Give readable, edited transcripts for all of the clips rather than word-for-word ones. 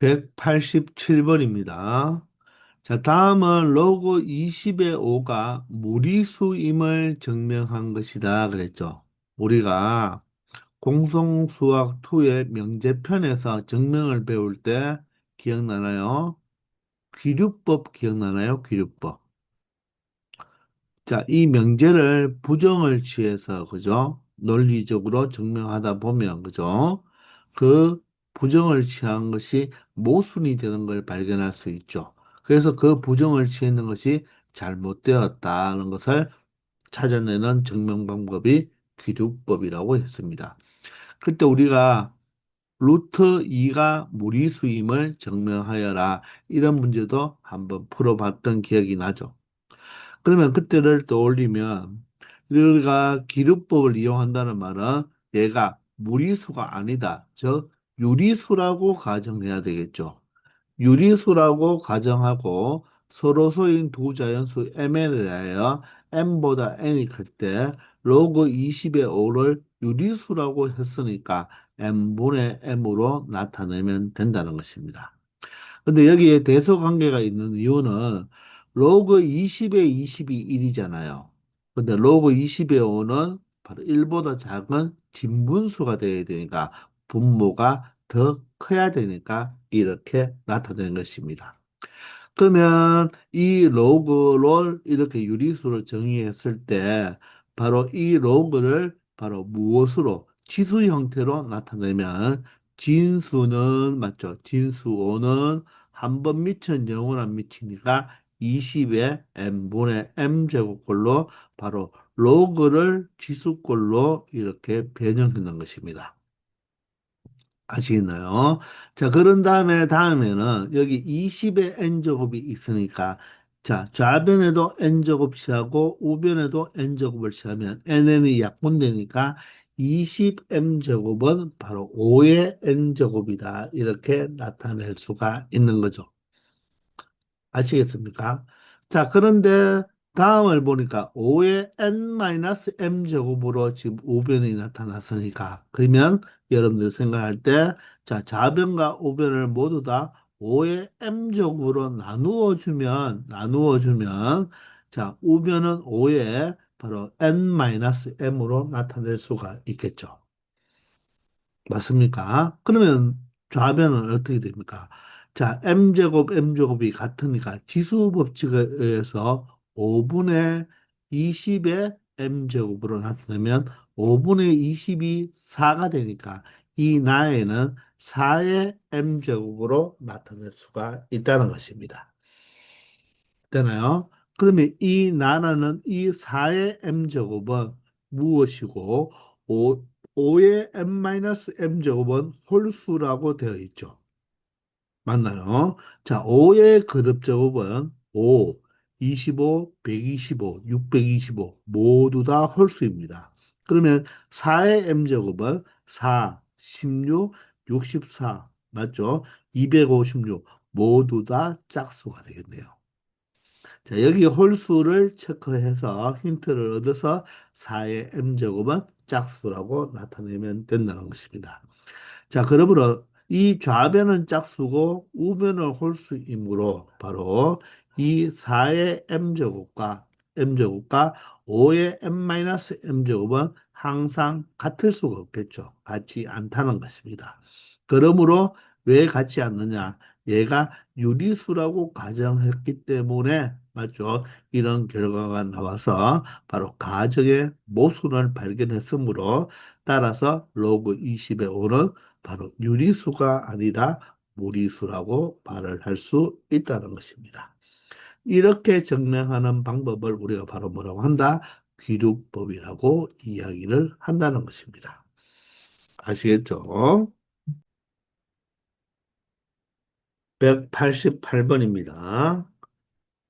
187번입니다. 자, 다음은 로그 20의 5가 무리수임을 증명한 것이다 그랬죠. 우리가 공송수학 2의 명제편에서 증명을 배울 때 기억나나요? 귀류법 기억나나요? 귀류법. 자, 이 명제를 부정을 취해서, 그죠? 논리적으로 증명하다 보면, 그죠? 그 부정을 취한 것이 모순이 되는 걸 발견할 수 있죠. 그래서 그 부정을 취했는 것이 잘못되었다는 것을 찾아내는 증명 방법이 귀두법이라고 했습니다. 그때 우리가 루트 2가 무리수임을 증명하여라. 이런 문제도 한번 풀어봤던 기억이 나죠. 그러면 그때를 떠올리면 우리가 기류법을 이용한다는 말은 얘가 무리수가 아니다. 즉 유리수라고 가정해야 되겠죠. 유리수라고 가정하고 서로소인 두 자연수 m에 대하여 m보다 n이 클 때 로그 20의 5를 유리수라고 했으니까 m분의 m으로 나타내면 된다는 것입니다. 근데 여기에 대소관계가 있는 이유는 로그 20의 20이 1이잖아요. 근데 로그 20의 5는 바로 1보다 작은 진분수가 되어야 되니까 분모가 더 커야 되니까 이렇게 나타내는 것입니다. 그러면 이 로그를 이렇게 유리수로 정의했을 때 바로 이 로그를 바로 무엇으로 지수 형태로 나타내면 진수는 맞죠? 진수 5는 한 번 미천 영원 미치니까 20의 n분의 m제곱꼴로 바로 로그를 지수꼴로 이렇게 변형해 놓은 것입니다. 아시겠나요? 자, 그런 다음에는 여기 20의 n제곱이 있으니까 자, 좌변에도 n제곱 취하고 우변에도 n제곱을 취하면 nn이 약분되니까 20m제곱은 바로 5의 n제곱이다. 이렇게 나타낼 수가 있는 거죠. 아시겠습니까? 자, 그런데 다음을 보니까 5의 n-m 제곱으로 지금 우변이 나타났으니까 그러면 여러분들 생각할 때 자, 좌변과 우변을 모두 다 5의 m 제곱으로 나누어 주면 자, 우변은 5의 바로 n-m으로 나타낼 수가 있겠죠. 맞습니까? 그러면 좌변은 어떻게 됩니까? 자, m제곱, m제곱이 같으니까 지수 법칙에 의해서 5분의 20의 m제곱으로 나타내면 5분의 20이 4가 되니까 이 나에는 4의 m제곱으로 나타낼 수가 있다는 것입니다. 되나요? 그러면 이 나라는 이 4의 m제곱은 무엇이고 5의 m-m제곱은 홀수라고 되어 있죠. 맞나요? 자, 5의 거듭제곱은 5, 25, 125, 625 모두 다 홀수입니다. 그러면 4의 m제곱은 4, 16, 64 맞죠? 256 모두 다 짝수가 되겠네요. 자, 여기 홀수를 체크해서 힌트를 얻어서 4의 m제곱은 짝수라고 나타내면 된다는 것입니다. 자, 그러므로 이 좌변은 짝수고 우변은 홀수이므로 바로 이 4의 m제곱과 5의 m-m제곱은 항상 같을 수가 없겠죠. 같지 않다는 것입니다. 그러므로 왜 같지 않느냐? 얘가 유리수라고 가정했기 때문에 맞죠? 이런 결과가 나와서 바로 가정의 모순을 발견했으므로 따라서 로그 20에 오는 바로 유리수가 아니라 무리수라고 말을 할 수 있다는 것입니다. 이렇게 증명하는 방법을 우리가 바로 뭐라고 한다? 귀luc법이라고 이야기를 한다는 것입니다. 아시겠죠? 188번입니다.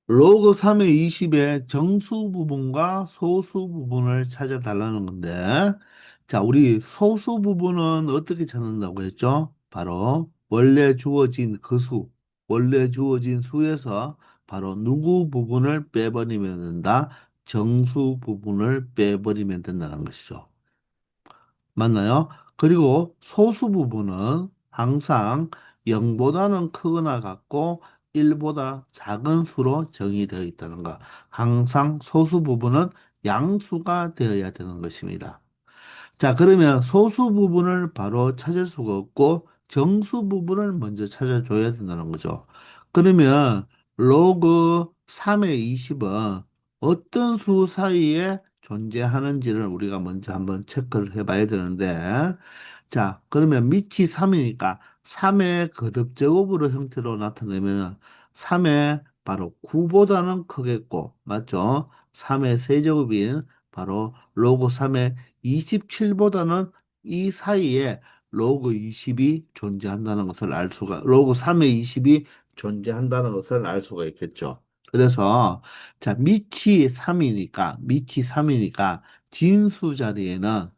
로그 3의 20의 정수 부분과 소수 부분을 찾아달라는 건데, 자, 우리 소수 부분은 어떻게 찾는다고 했죠? 바로 원래 주어진 수에서 바로 누구 부분을 빼버리면 된다? 정수 부분을 빼버리면 된다는 것이죠. 맞나요? 그리고 소수 부분은 항상 0보다는 크거나 같고 1보다 작은 수로 정의되어 있다는 거. 항상 소수 부분은 양수가 되어야 되는 것입니다. 자, 그러면 소수 부분을 바로 찾을 수가 없고 정수 부분을 먼저 찾아줘야 된다는 거죠. 그러면 로그 3의 20은 어떤 수 사이에 존재하는지를 우리가 먼저 한번 체크를 해봐야 되는데, 자, 그러면 밑이 3이니까 3의 거듭제곱으로 형태로 나타내면 3의 바로 9보다는 크겠고, 맞죠? 3의 세제곱인 바로 로그 3의 27보다는 이 사이에 로그 20이 존재한다는 것을 알 수가, 로그 3의 20이 존재한다는 것을 알 수가 있겠죠. 그래서, 자, 밑이 3이니까 진수 자리에는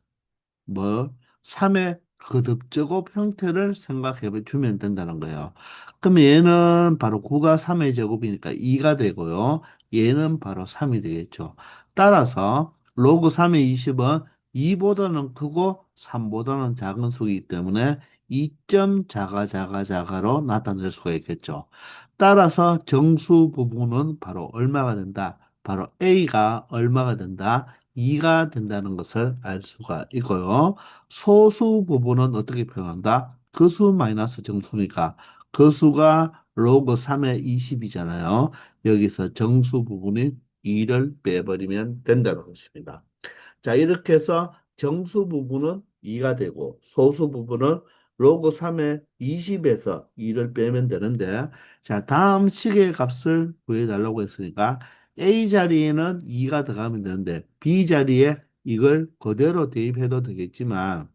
뭐 3의 거듭제곱 형태를 생각해 주면 된다는 거예요. 그럼 얘는 바로 9가 3의 제곱이니까 2가 되고요. 얘는 바로 3이 되겠죠. 따라서 로그 3의 20은 2보다는 크고 3보다는 작은 수이기 때문에 2점 자가 나타낼 수가 있겠죠. 따라서 정수 부분은 바로 얼마가 된다? 바로 A가 얼마가 된다? 2가 된다는 것을 알 수가 있고요. 소수 부분은 어떻게 표현한다? 그수 마이너스 정수니까 그수가 로그 3의 20이잖아요. 여기서 정수 부분인 2를 빼버리면 된다는 것입니다. 자, 이렇게 해서 정수 부분은 2가 되고 소수 부분은 로그 3의 20에서 2를 빼면 되는데, 자, 다음 식의 값을 구해달라고 했으니까 A 자리에는 2가 들어가면 되는데 B 자리에 이걸 그대로 대입해도 되겠지만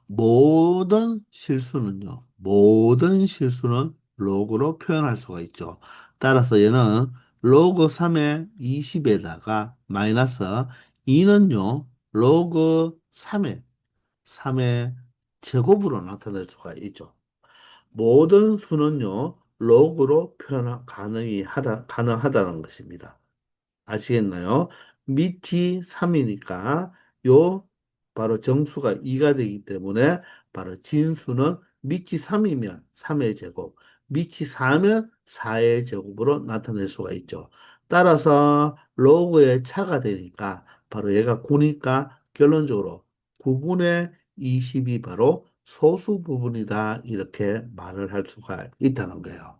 모든 실수는 로그로 표현할 수가 있죠. 따라서 얘는 로그 3의 20에다가 마이너스 2는요, 로그 3의 제곱으로 나타낼 수가 있죠. 모든 수는요, 로그로 표현 가능하다는 것입니다. 아시겠나요? 밑이 3이니까 요 바로 정수가 2가 되기 때문에 바로 진수는 밑이 3이면 3의 제곱, 밑이 4면 4의 제곱으로 나타낼 수가 있죠. 따라서 로그의 차가 되니까 바로 얘가 9니까 결론적으로 9분의 20이 바로 소수 부분이다 이렇게 말을 할 수가 있다는 거예요.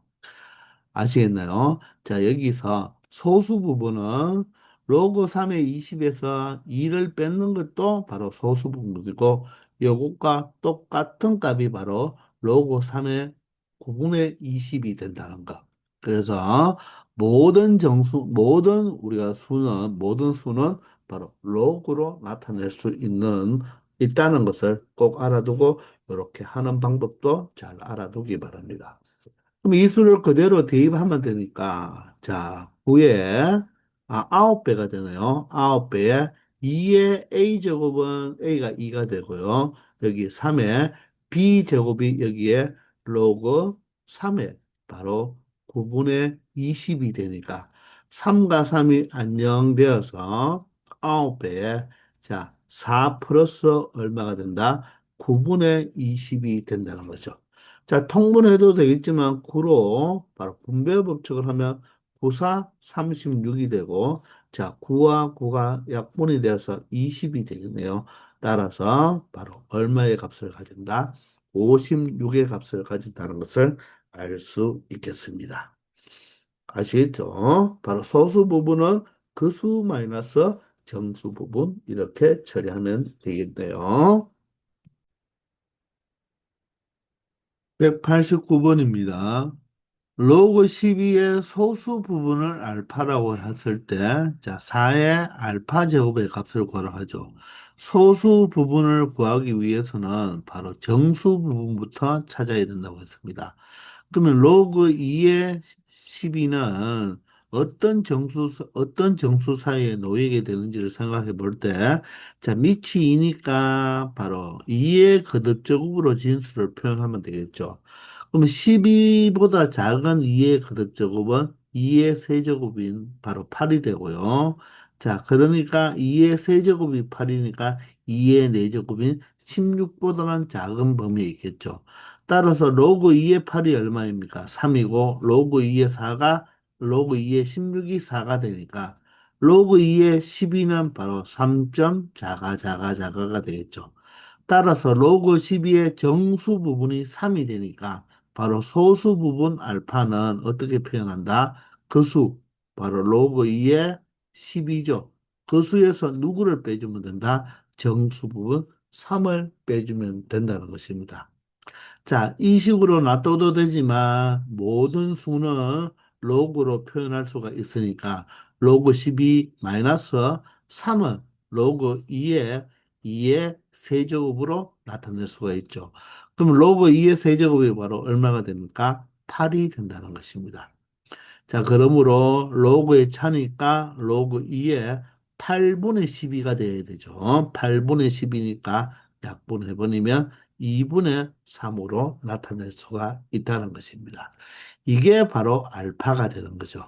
아시겠나요? 자, 여기서 소수 부분은 로그 3의 20에서 2를 뺏는 것도 바로 소수 부분이고, 요것과 똑같은 값이 바로 로그 3의 9분의 20이 된다는 거. 그래서 모든 수는 바로 로그로 나타낼 수 있다는 것을 꼭 알아두고, 이렇게 하는 방법도 잘 알아두기 바랍니다. 그럼 이 수를 그대로 대입하면 되니까, 자, 9에, 9배가 되네요. 9배에 2의 A제곱은 A가 2가 되고요. 여기 3의 B제곱이 여기에 로그 3에 바로 9분의 20이 되니까 3과 3이 안녕되어서 9배에 자, 4 플러스 얼마가 된다? 9분의 20이 된다는 거죠. 자, 통분해도 되겠지만 9로 바로 분배 법칙을 하면 9, 4, 36이 되고 자, 9와 9가 약분이 되어서 20이 되겠네요. 따라서 바로 얼마의 값을 가진다? 56의 값을 가진다는 것을 알 수 있겠습니다. 아시겠죠? 바로 소수 부분은 그수 마이너스 정수 부분 이렇게 처리하면 되겠네요. 189번입니다. 로그 12의 소수 부분을 알파라고 했을 때, 자, 4의 알파 제곱의 값을 구하라 하죠. 소수 부분을 구하기 위해서는 바로 정수 부분부터 찾아야 된다고 했습니다. 그러면 로그 2의 12는 어떤 정수 사이에 놓이게 되는지를 생각해 볼 때, 자, 밑이 2니까 바로 2의 거듭제곱으로 진수를 표현하면 되겠죠. 그러면 12보다 작은 2의 거듭제곱은 2의 세제곱인 바로 8이 되고요. 자, 그러니까 2의 세제곱이 8이니까 2의 4제곱인 16보다는 작은 범위에 있겠죠. 따라서 로그 2의 8이 얼마입니까? 3이고 로그 2의 4가 로그 2의 16이 4가 되니까 로그 2의 12는 바로 3점 자가 되겠죠. 따라서 로그 12의 정수 부분이 3이 되니까 바로 소수 부분 알파는 어떻게 표현한다? 그 수, 바로 로그 2의 12죠. 그 수에서 누구를 빼주면 된다? 정수 부분 3을 빼주면 된다는 것입니다. 자, 이 식으로 놔둬도 되지만 모든 수는 로그로 표현할 수가 있으니까 로그 12 마이너스 3은 로그 2의 세제곱으로 나타낼 수가 있죠. 그럼 로그 2의 세제곱이 바로 얼마가 됩니까? 8이 된다는 것입니다. 자, 그러므로 로그의 차니까 로그 2의 8분의 12가 돼야 되죠. 8분의 10이니까 약분해버리면 2분의 3으로 나타낼 수가 있다는 것입니다. 이게 바로 알파가 되는 거죠.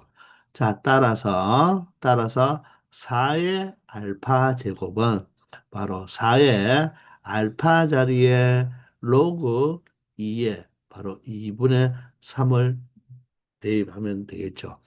자, 따라서 4의 알파 제곱은 바로 4의 알파 자리에 로그 2에 바로 2분의 3을 대입하면 되겠죠.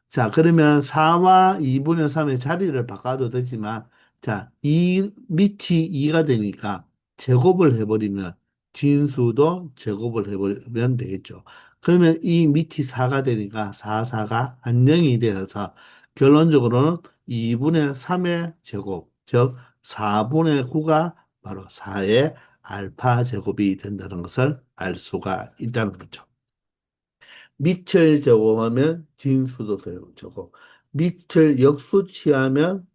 자, 그러면 4와 2분의 3의 자리를 바꿔도 되지만, 자, 이 밑이 2가 되니까 제곱을 해버리면 진수도 제곱을 해버리면 되겠죠. 그러면 이 밑이 4가 되니까 4가 한정이 되어서 결론적으로는 2분의 3의 제곱, 즉 4분의 9가 바로 4의 알파 제곱이 된다는 것을 알 수가 있다는 거죠. 밑을 제곱하면 진수도 제곱. 밑을 역수 취하면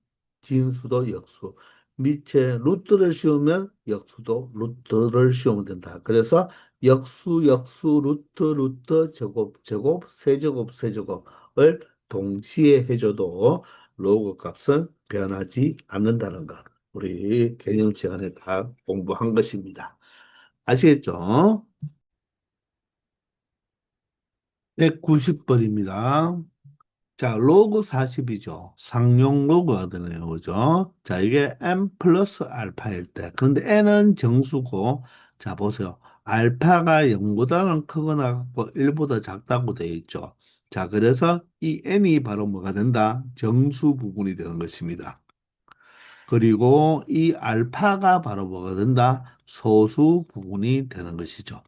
진수도 역수. 밑에 루트를 씌우면 역수도 루트를 씌우면 된다. 그래서 역수, 루트, 제곱, 세제곱을 동시에 해줘도 로그 값은 변하지 않는다는 것. 우리 개념 시간에 다 공부한 것입니다. 아시겠죠? 190번입니다. 자, 로그 40이죠. 상용 로그가 되네요. 그죠? 자, 이게 n 플러스 알파일 때. 그런데 n은 정수고, 자, 보세요. 알파가 0보다는 크거나 같고 1보다 작다고 되어 있죠. 자, 그래서 이 n이 바로 뭐가 된다? 정수 부분이 되는 것입니다. 그리고 이 알파가 바로 뭐가 된다? 소수 부분이 되는 것이죠.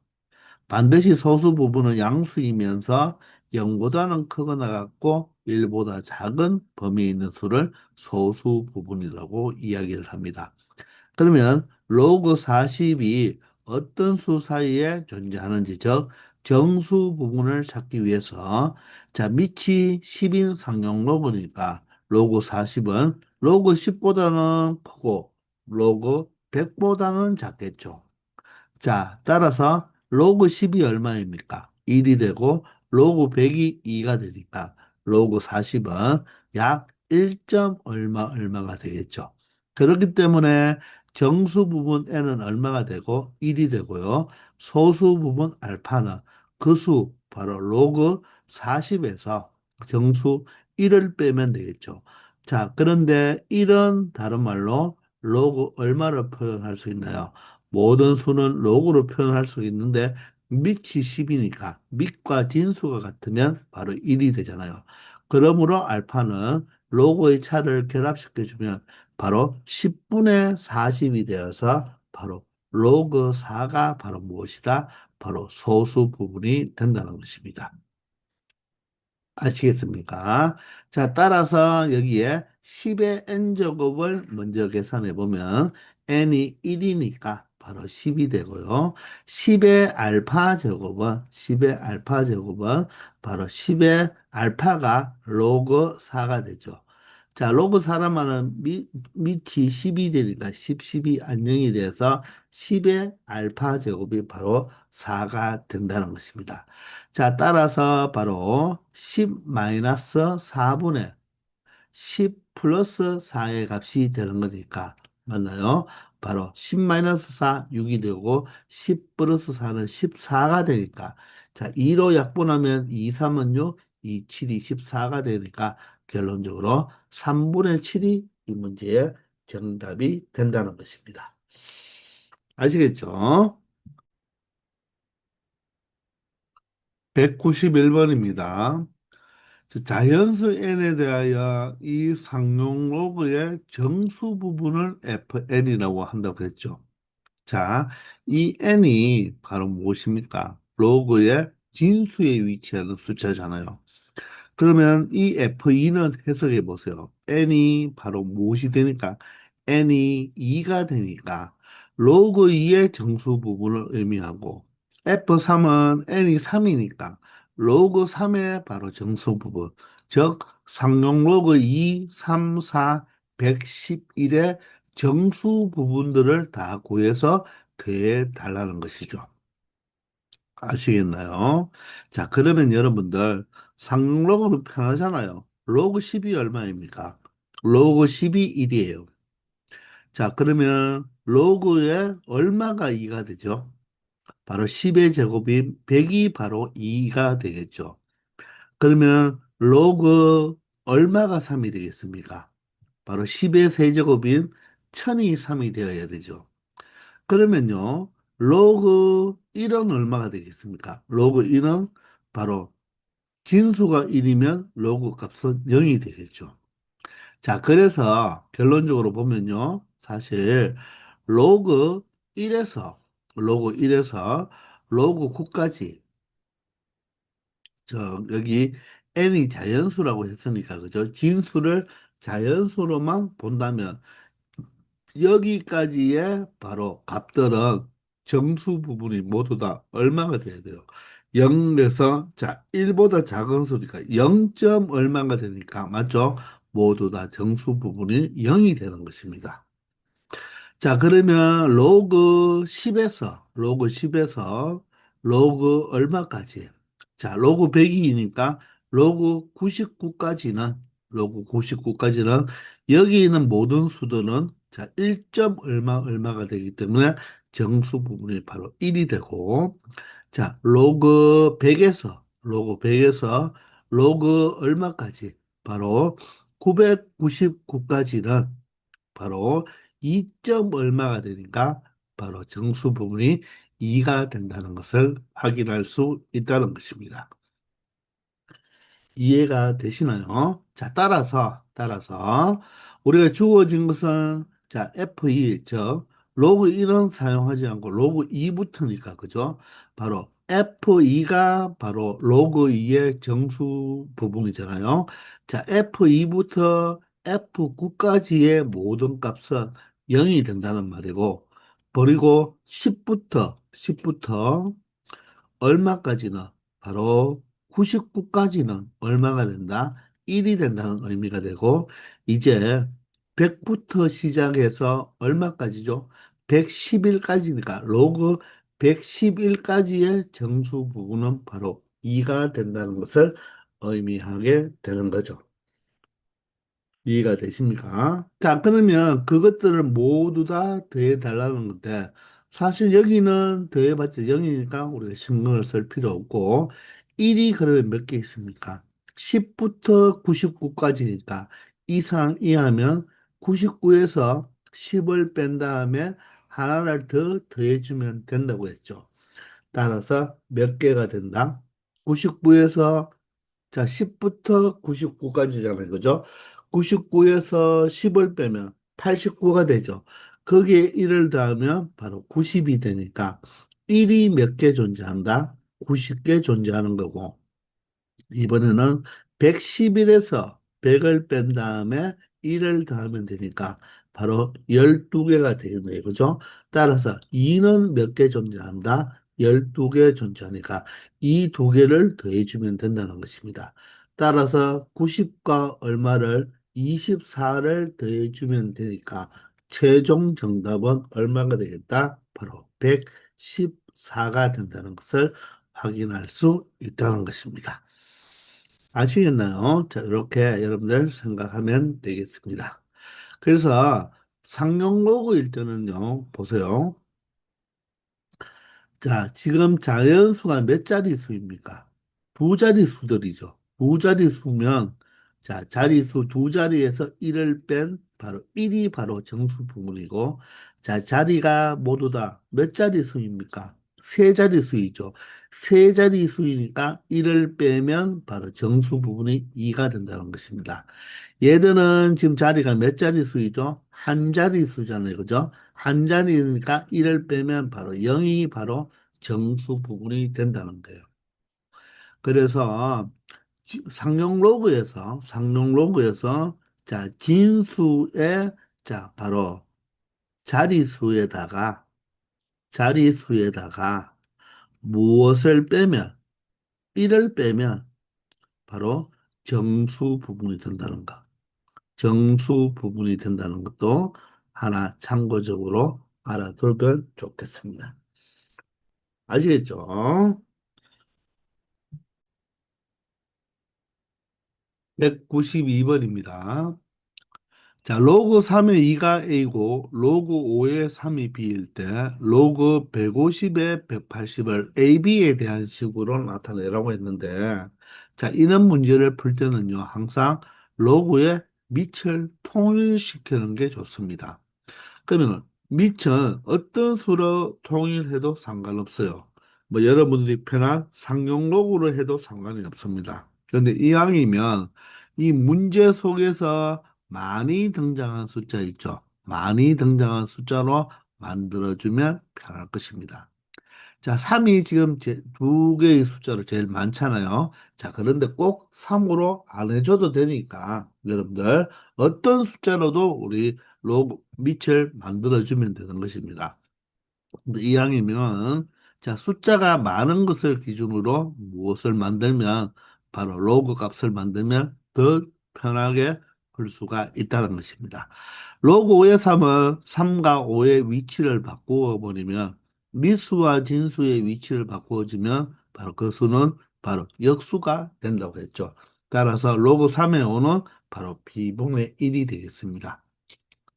반드시 소수 부분은 양수이면서 0보다는 크거나 같고 1보다 작은 범위에 있는 수를 소수 부분이라고 이야기를 합니다. 그러면 로그 40이 어떤 수 사이에 존재하는지, 즉 정수 부분을 찾기 위해서 자, 밑이 10인 상용 로그니까 로그 40은 로그 10보다는 크고 로그 100보다는 작겠죠. 자, 따라서 로그 10이 얼마입니까? 1이 되고 로그 100이 2가 되니까 로그 40은 약 1점 얼마가 되겠죠. 그렇기 때문에 정수 부분 n은 얼마가 되고 1이 되고요. 소수 부분 알파는 그 수 바로 로그 40에서 정수 1을 빼면 되겠죠. 자, 그런데 1은 다른 말로 로그 얼마를 표현할 수 있나요? 모든 수는 로그로 표현할 수 있는데 밑이 10이니까 밑과 진수가 같으면 바로 1이 되잖아요. 그러므로 알파는 로그의 차를 결합시켜주면 바로 10분의 40이 되어서 바로 로그 4가 바로 무엇이다? 바로 소수 부분이 된다는 것입니다. 아시겠습니까? 자, 따라서 여기에 10의 n제곱을 먼저 계산해 보면 n이 1이니까 바로 10이 되고요. 10의 알파 제곱은 바로 10의 알파가 로그 4가 되죠. 자, 로그 4라면은 밑이 10이 되니까 10이 안정이 돼서 10의 알파 제곱이 바로 4가 된다는 것입니다. 자, 따라서 바로 10 마이너스 4분의 10 플러스 4의 값이 되는 거니까 맞나요? 바로 10 마이너스 4, 6이 되고 10 플러스 4는 14가 되니까 자, 2로 약분하면 2, 3은 6, 2, 7이 14가 되니까 결론적으로 3분의 7이 이 문제의 정답이 된다는 것입니다. 아시겠죠? 191번입니다. 자연수 n에 대하여 이 상용로그의 정수 부분을 fn이라고 한다고 했죠. 자, 이 n이 바로 무엇입니까? 로그의 진수에 위치하는 숫자잖아요. 그러면 이 F2는 해석해 보세요. n이 바로 무엇이 되니까? n이 2가 되니까 로그 2의 정수 부분을 의미하고 F3은 n이 3이니까 로그 3의 바로 정수 부분, 즉 상용 로그 2, 3, 4, 111의 정수 부분들을 다 구해서 더해 달라는 것이죠. 아시겠나요? 자, 그러면 여러분들 상로그는 편하잖아요. 로그 10이 얼마입니까? 로그 10이 1이에요. 자, 그러면 로그에 얼마가 2가 되죠? 바로 10의 제곱인 100이 바로 2가 되겠죠. 그러면 로그 얼마가 3이 되겠습니까? 바로 10의 세제곱인 1000이 3이 되어야 되죠. 그러면요, 로그 1은 얼마가 되겠습니까? 로그 1은 바로 진수가 1이면 로그 값은 0이 되겠죠. 자, 그래서 결론적으로 보면요, 사실 로그 1에서 로그 1에서 로그 9까지 여기 n이 자연수라고 했으니까 그죠? 진수를 자연수로만 본다면 여기까지의 바로 값들은 정수 부분이 모두 다 얼마가 돼야 돼요? 0에서 자 1보다 작은 수니까 0. 얼마가 되니까 맞죠? 모두 다 정수 부분이 0이 되는 것입니다. 자, 그러면 로그 10에서 로그 얼마까지? 자, 로그 100이니까 로그 99까지는 여기 있는 모든 수들은 자, 1. 얼마가 되기 때문에 정수 부분이 바로 1이 되고 자, 로그 100에서 로그 얼마까지? 바로 999까지는 바로 2. 얼마가 되니까 바로 정수 부분이 2가 된다는 것을 확인할 수 있다는 것입니다. 이해가 되시나요? 자, 따라서 우리가 주어진 것은 자, F2, 즉 로그 1은 사용하지 않고 로그 2부터니까 그죠? 바로 F2가 바로 로그 2의 정수 부분이잖아요. 자, F2부터 F9까지의 모든 값은 0이 된다는 말이고, 그리고 10부터 얼마까지는 바로 99까지는 얼마가 된다? 1이 된다는 의미가 되고 이제 100부터 시작해서 얼마까지죠? 111까지니까 로그 111까지의 정수 부분은 바로 2가 된다는 것을 의미하게 되는 거죠. 이해가 되십니까? 자, 그러면 그것들을 모두 다 더해달라는 건데, 사실 여기는 더해봤자 0이니까 우리가 신경을 쓸 필요 없고, 1이 그러면 몇 개 있습니까? 10부터 99까지니까, 이상 이하면 99에서 10을 뺀 다음에 하나를 더 더해주면 된다고 했죠. 따라서 몇 개가 된다? 99에서 자, 10부터 99까지잖아요. 그죠? 99에서 10을 빼면 89가 되죠. 거기에 1을 더하면 바로 90이 되니까 1이 몇 개 존재한다? 90개 존재하는 거고 이번에는 111에서 100을 뺀 다음에 1을 더하면 되니까 바로 12개가 되겠네요. 그죠? 따라서 2는 몇 개 존재한다? 12개 존재하니까 이 두 개를 더해주면 된다는 것입니다. 따라서 90과 얼마를 24를 더해주면 되니까 최종 정답은 얼마가 되겠다? 바로 114가 된다는 것을 확인할 수 있다는 것입니다. 아시겠나요? 자, 이렇게 여러분들 생각하면 되겠습니다. 그래서 상용 로그일 때는요, 보세요. 자, 지금 자연수가 몇 자릿수입니까? 두 자릿수들이죠. 두 자릿수면, 자, 자릿수 두 자리에서 1을 뺀 바로 1이 바로 정수 부분이고, 자, 자리가 모두 다 몇 자릿수입니까? 세 자릿수이죠. 세 자릿수이니까 1을 빼면 바로 정수 부분이 2가 된다는 것입니다. 얘들은 지금 자리가 몇 자릿수이죠? 한 자릿수잖아요. 그죠? 한 자리니까 1을 빼면 바로 0이 바로 정수 부분이 된다는 거예요. 그래서 상용 로그에서 자, 진수의 자, 바로 자릿수에다가 자릿수에다가 무엇을 빼면 1을 빼면 바로 정수 부분이 된다는 거. 정수 부분이 된다는 것도 하나 참고적으로 알아두면 좋겠습니다. 아시겠죠? 192번입니다. 자, 로그 3의 2가 A고 로그 5의 3이 B일 때 로그 150의 180을 AB에 대한 식으로 나타내라고 했는데 자, 이런 문제를 풀 때는요. 항상 로그의 밑을 통일시키는 게 좋습니다. 그러면 밑은 어떤 수로 통일해도 상관없어요. 뭐 여러분들이 편한 상용 로그로 해도 상관이 없습니다. 그런데 이왕이면 이 문제 속에서 많이 등장한 숫자 있죠. 많이 등장한 숫자로 만들어주면 편할 것입니다. 자, 3이 지금 두 개의 숫자로 제일 많잖아요. 자, 그런데 꼭 3으로 안 해줘도 되니까 여러분들 어떤 숫자로도 우리 로그 밑을 만들어주면 되는 것입니다. 근데 이왕이면 자, 숫자가 많은 것을 기준으로 무엇을 만들면 바로 로그 값을 만들면 더 편하게 풀 수가 있다는 것입니다. 로그 5의 3은 3과 5의 위치를 바꾸어 버리면 미수와 진수의 위치를 바꾸어지면 바로 그 수는 바로 역수가 된다고 했죠. 따라서 로그 3의 5는 바로 b분의 1이 되겠습니다.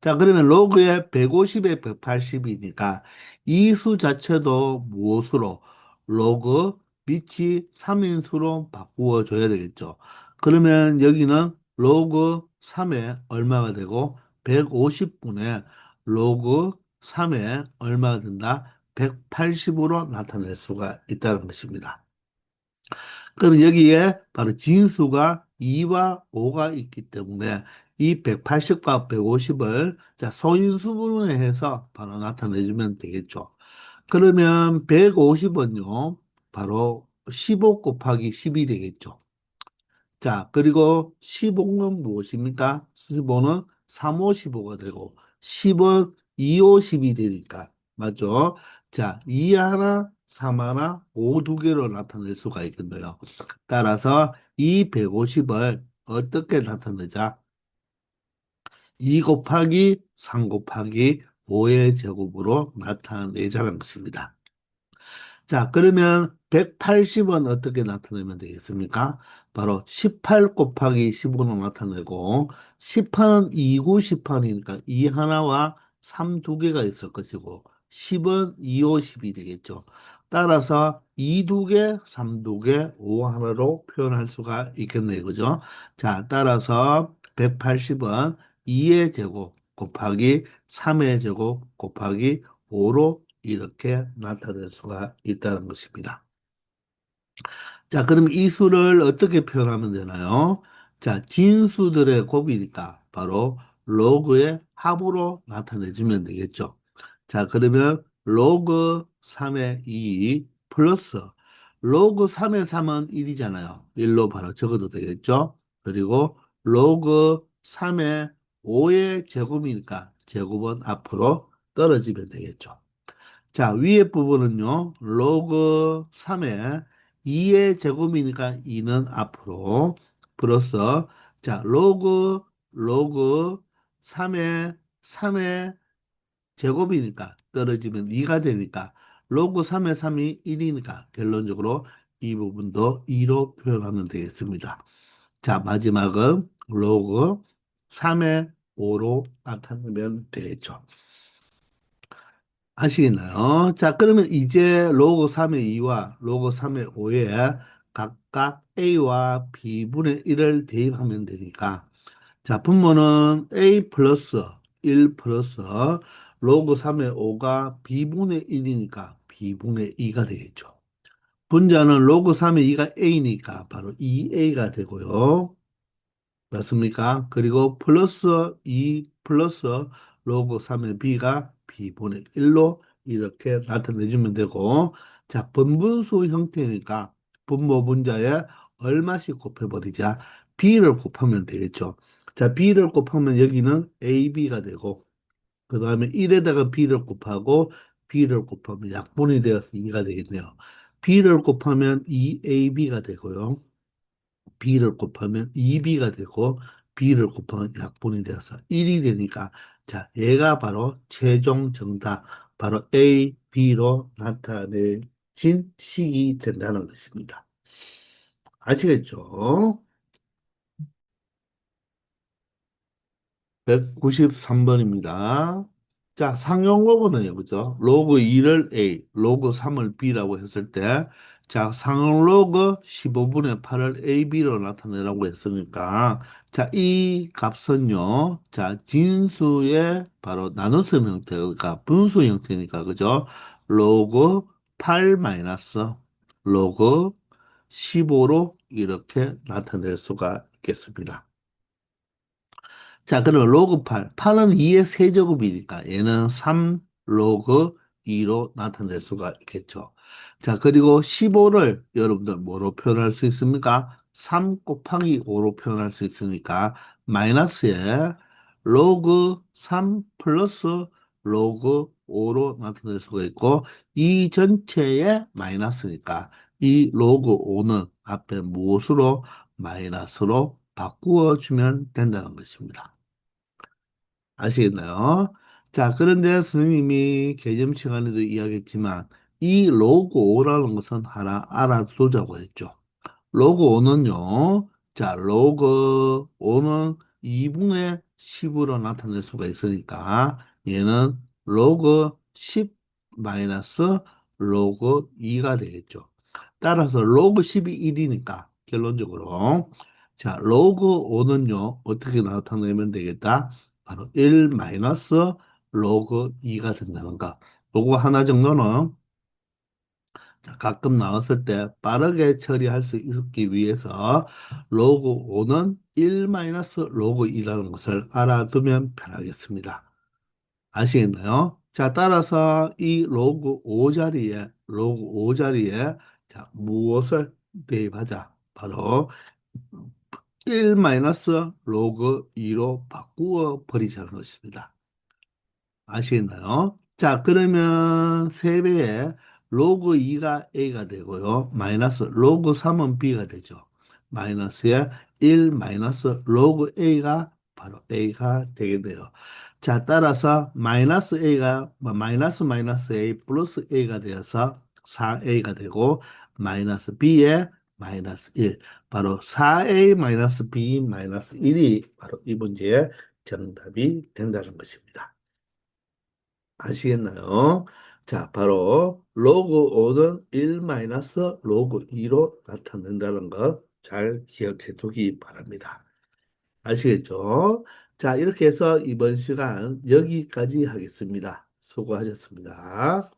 자, 그러면 로그의 150에 180이니까 이 수 자체도 무엇으로 로그 밑이 3인수로 바꾸어 줘야 되겠죠. 그러면 여기는 로그 3에 얼마가 되고 150분의 로그 3에 얼마가 된다? 180으로 나타낼 수가 있다는 것입니다. 그럼 여기에 바로 진수가 2와 5가 있기 때문에 이 180과 150을 자, 소인수분해 해서 바로 나타내주면 되겠죠. 그러면 150은요, 바로 15 곱하기 10이 되겠죠. 자, 그리고 15는 무엇입니까? 15는 3, 5, 15가 되고, 10은 2, 5, 10이 되니까. 맞죠? 자, 2 하나, 3 하나, 5 두 개로 나타낼 수가 있겠네요. 따라서 이 150을 어떻게 나타내자? 2 곱하기 3 곱하기 5의 제곱으로 나타내자는 것입니다. 자, 그러면 180은 어떻게 나타내면 되겠습니까? 바로 18 곱하기 15로 나타내고 10판은 2구 10판이니까 2 하나와 3 두 개가 있을 것이고 10은 2, 5, 10이 되겠죠. 따라서 2 두 개, 3 두 개, 5 하나로 표현할 수가 있겠네요. 그죠? 자, 따라서 180은 2의 제곱 곱하기 3의 제곱 곱하기 5로 이렇게 나타낼 수가 있다는 것입니다. 자, 그럼 이 수를 어떻게 표현하면 되나요? 자, 진수들의 곱이니까 바로 로그의 합으로 나타내주면 되겠죠. 자, 그러면 로그 3의 2 플러스 로그 3의 3은 1이잖아요. 1로 바로 적어도 되겠죠. 그리고 로그 3의 5의 제곱이니까 제곱은 앞으로 떨어지면 되겠죠. 자, 위에 부분은요, 로그 3의 2의 제곱이니까 2는 앞으로, 플러스, 자, 로그 3의 제곱이니까 떨어지면 2가 되니까, 로그 3의 3이 1이니까, 결론적으로 이 부분도 2로 표현하면 되겠습니다. 자, 마지막은 로그 3의 5로 나타내면 되겠죠. 아시겠나요? 자, 그러면 이제 로그 3의 2와 로그 3의 5에 각각 A와 B분의 1을 대입하면 되니까 자, 분모는 A 플러스 1 플러스 로그 3의 5가 B분의 1이니까 b분의 2가 되겠죠. 분자는 로그 3의 2가 a니까 바로 2a가 되고요. 맞습니까? 그리고 플러스 2 플러스 로그 3의 b가 b분의 1로 이렇게 나타내주면 되고, 자, 번분수 형태니까 분모 분자에 얼마씩 곱해버리자. b를 곱하면 되겠죠. 자, b를 곱하면 여기는 ab가 되고, 그 다음에 1에다가 b를 곱하고, b를 곱하면 약분이 되어서 2가 되겠네요. b를 곱하면 2ab가 되고요. b를 곱하면 2b가 되고 b를 곱하면 약분이 되어서 1이 되니까 자, 얘가 바로 최종 정답 바로 A, B로 나타내진 식이 된다는 것입니다. 아시겠죠? 193번입니다. 자, 상용 로그는요, 그죠? 로그 2를 A, 로그 3을 B라고 했을 때, 자, 상용 로그 15분의 8을 A, B로 나타내라고 했으니까, 자, 이 값은요, 자, 진수의 바로 나눗셈 형태가 분수 형태니까, 그죠? 로그 8 마이너스 로그 15로 이렇게 나타낼 수가 있겠습니다. 자, 그러면 로그 8. 8은 2의 세제곱이니까 얘는 3 로그 2로 나타낼 수가 있겠죠. 자, 그리고 15를 여러분들 뭐로 표현할 수 있습니까? 3 곱하기 5로 표현할 수 있으니까 마이너스에 로그 3 플러스 로그 5로 나타낼 수가 있고 이 전체의 마이너스니까 이 로그 5는 앞에 무엇으로 마이너스로 바꾸어 주면 된다는 것입니다. 아시겠나요? 자, 그런데 선생님이 개념 시간에도 이야기했지만 이 로그 5라는 것은 하나 알아두자고 했죠. 로그 5는요. 자, 로그 5는 2분의 10으로 나타낼 수가 있으니까 얘는 로그 10 마이너스 로그 2가 되겠죠. 따라서 로그 10이 1이니까 결론적으로 자, 로그 5는요. 어떻게 나타내면 되겠다? 바로 1 마이너스 로그 2가 된다는 거. 요거 하나 정도는 자, 가끔 나왔을 때 빠르게 처리할 수 있기 위해서 로그 5는 1 마이너스 로그 2라는 것을 알아두면 편하겠습니다. 아시겠나요? 자, 따라서 이 로그 5 자리에 자, 무엇을 대입하자? 바로 1 마이너스 로그 2로 바꾸어 버리자는 것입니다. 아시겠나요? 자, 그러면 3배에 로그 2가 A가 되고요. 마이너스 로그 3은 B가 되죠. 마이너스에 1 마이너스 로그 A가 바로 A가 되겠네요. 자, 따라서 마이너스 A가 마이너스 마이너스 A 플러스 A가 되어서 4A가 되고 마이너스 B에 마이너스 1 바로 4A 마이너스 B 마이너스 1이 바로 이 문제의 정답이 된다는 것입니다. 아시겠나요? 자, 바로 로그 5는 1 마이너스 로그 2로 나타낸다는 것 잘 기억해 두기 바랍니다. 아시겠죠? 자, 이렇게 해서 이번 시간 여기까지 하겠습니다. 수고하셨습니다.